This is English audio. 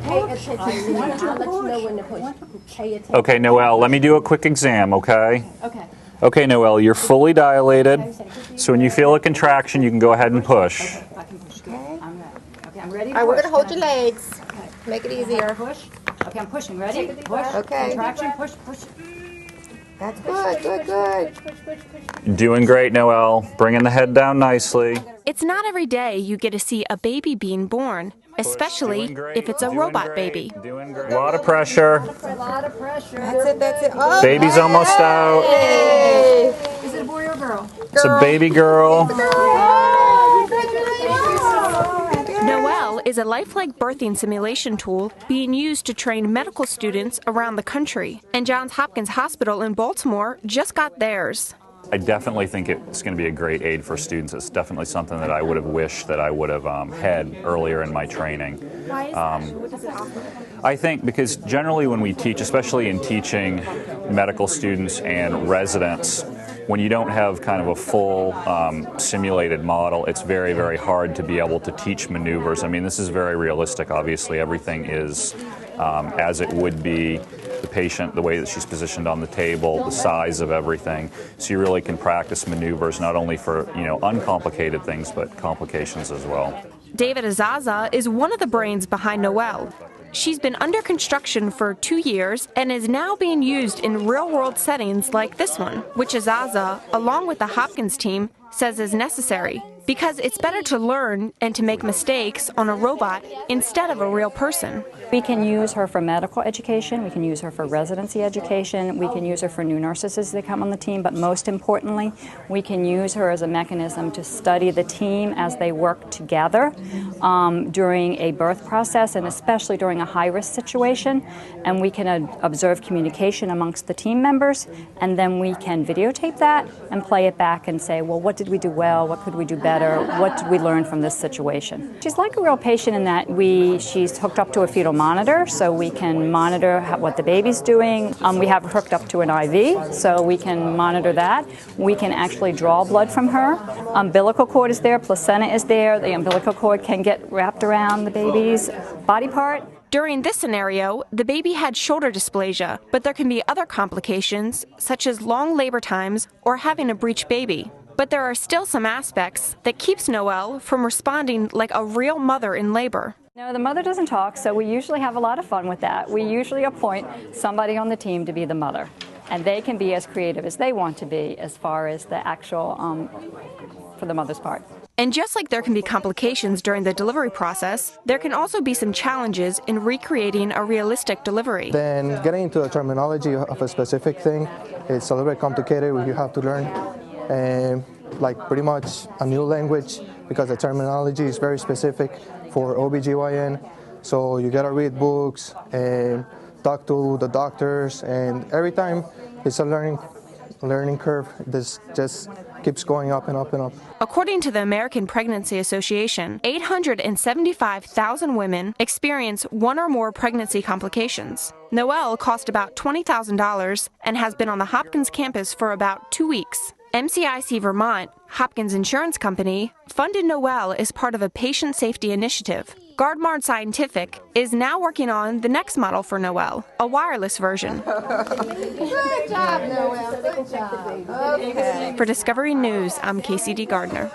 Pay attention. I'll let you know when to push. Pay attention. Okay, Noelle, let me do a quick exam, okay? Okay. Okay, Noelle, you're fully dilated, so when you feel a contraction, you can go ahead and push. I can push. Okay. I'm ready. Okay, I'm ready. All right, we're going to hold your legs. Okay. Make it easier. Push. Okay, I'm pushing. Ready? Push. Okay. Contraction. Push. Push. That's good, good, good. Doing great, Noelle. Bringing the head down nicely. It's not every day you get to see a baby being born, especially if it's a robot baby. Doing great. A lot of pressure. A lot of pressure. That's it, that's it. Oh, Baby's almost out. Yay. Is it a boy or a girl? It's a baby girl. Noelle is a lifelike birthing simulation tool being used to train medical students around the country. And Johns Hopkins Hospital in Baltimore just got theirs. I definitely think it's going to be a great aid for students. It's definitely something that I would have wished that I would have had earlier in my training. Why is that? What does it offer? I think because generally when we teach, especially in teaching medical students and residents, when you don't have kind of a full simulated model, it's very, very hard to be able to teach maneuvers. I mean, this is very realistic. Obviously, everything is as it would be. The patient, the way that she's positioned on the table, the size of everything. So you really can practice maneuvers not only for, uncomplicated things, but complications as well. David Azaza is one of the brains behind Noelle. She's been under construction for 2 years and is now being used in real-world settings like this one, which Azaza, along with the Hopkins team, says is necessary because it's better to learn and to make mistakes on a robot instead of a real person. We can use her for medical education, we can use her for residency education, we can use her for new nurses as they come on the team, but most importantly, we can use her as a mechanism to study the team as they work together during a birth process and especially during a high-risk situation. And we can observe communication amongst the team members, and then we can videotape that and play it back and say, well, what did we do well? What could we do better? What did we learn from this situation? She's like a real patient in that she's hooked up to a fetal monitor, so we can monitor what the baby's doing. We have her hooked up to an IV, so we can monitor that. We can actually draw blood from her. Umbilical cord is there, placenta is there. The umbilical cord can get wrapped around the baby's body part. During this scenario, the baby had shoulder dysplasia, but there can be other complications, such as long labor times or having a breech baby. But there are still some aspects that keeps Noelle from responding like a real mother in labor. No, the mother doesn't talk, so we usually have a lot of fun with that. We usually appoint somebody on the team to be the mother, and they can be as creative as they want to be as far as the actual, for the mother's part. And just like there can be complications during the delivery process, there can also be some challenges in recreating a realistic delivery. Then getting into the terminology of a specific thing, it's a little bit complicated. You have to learn like pretty much a new language because the terminology is very specific for OBGYN. So you gotta read books and talk to the doctors, and every time it's a learning curve. This just keeps going up and up and up. According to the American Pregnancy Association, 875,000 women experience one or more pregnancy complications. Noelle cost about $20,000 and has been on the Hopkins campus for about 2 weeks. MCIC Vermont, Hopkins Insurance Company, funded Noelle as part of a patient safety initiative. Gardmard Scientific is now working on the next model for Noelle, a wireless version. Good job, Noelle. Good job. Okay. For Discovery News, I'm Casey D. Gardner.